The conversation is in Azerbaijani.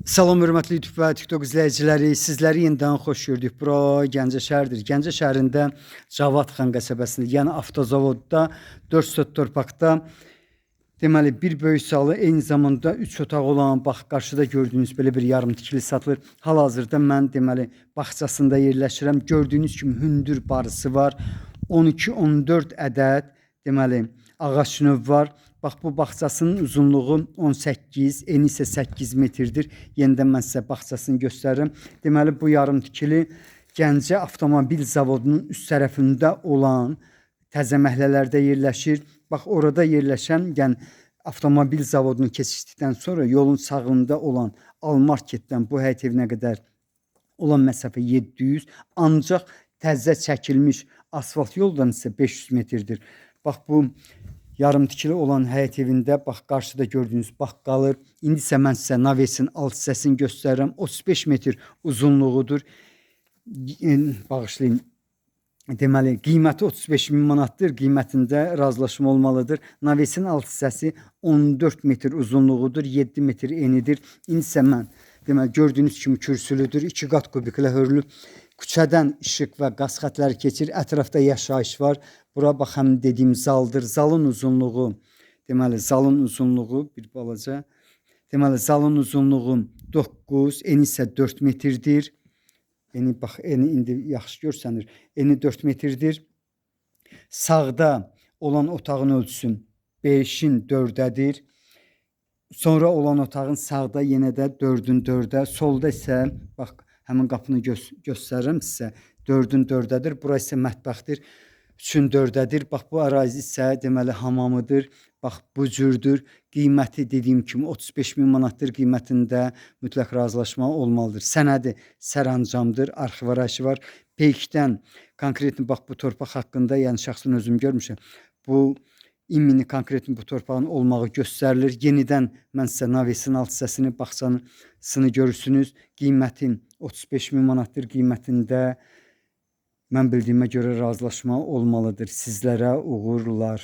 Salam hörmətli YouTube və TikTok izləyiciləri, sizləri yenidən xoş gördük. Bura Gəncə şəhərdir. Gəncə şəhərində Cavadxan qəsəbəsində, yəni avtozavodda 4 sot torpaqda deməli bir böyük salı, eyni zamanda 3 otaq olan, bax qarşıda gördüyünüz belə bir yarım tikili satılır. Hal-hazırda mən deməli bağçasında yerləşirəm. Gördüyünüz kimi hündür barısı var. 12-14 ədəd deməli ağac növ var. Bax bu bağçasının uzunluğu 18, eni isə 8 metrdir. Yenidən mən sizə bağçasını göstərirəm. Deməli bu yarım tikili Gəncə avtomobil zavodunun üst tərəfində olan təzə məhəllələrdə yerləşir. Bax orada yerləşən, yəni avtomobil zavodunu keçdikdən sonra yolun sağında olan Almarketdən bu həyət evinə qədər olan məsafə 700, ancaq təzə çəkilmiş asfalt yoldan isə 500 metrdir. Bax bu yarım tikili olan həyət evində bax qarşıda gördüyünüz baqqalır. İndi isə mən sizə navesin alt hissəsini göstərirəm. 35 metr uzunluğudur. Bağışlayın. Deməli qiyməti 35.000 manatdır. Qiymətində razılaşma olmalıdır. Navesin alt hissəsi 14 metr uzunluğudur, 7 metr enidir. İndi isə mən deməli gördüyünüz kimi kürsülüdür. 2 qat kubiklə hörülüb. Küçədən işıq və qaz xətləri keçir. Ətrafda yaşayış var. Bura bax həm dediyim zaldır. Zalın uzunluğu, deməli zalın uzunluğu bir balaca. Deməli zalın uzunluğu 9, eni isə 4 metrdir. Eni bax, eni indi yaxşı görsənir. Eni 4 metrdir. Sağda olan otağın ölçüsü 5-in 4-dədir. Sonra olan otağın sağda yenə də 4-ün 4-də. Solda isə bax həmin qapını göstərirəm sizə. 4-ün 4-dədir. Bura isə mətbəxdir. 3-ün 4-dədir. Bax bu ərazi isə deməli hamamıdır. Bax bu cürdür. Qiyməti dediyim kimi 35.000 manatdır. Qiymətində mütləq razılaşma olmalıdır. Sənədi sərəncamdır. Arxiv arayışı var. Peykdən konkretni bax bu torpaq haqqında, yəni şəxsən özüm görmüşəm. Bu ümumi konkretni bu torpağın olmağı göstərilir. Yenidən mən sizə navesin alt hissəsini, bağçasını görürsünüz. Qiymətin 35.000 manatdır. Qiymətində mən bildiyimə görə razılaşma olmalıdır. Sizlərə uğurlar.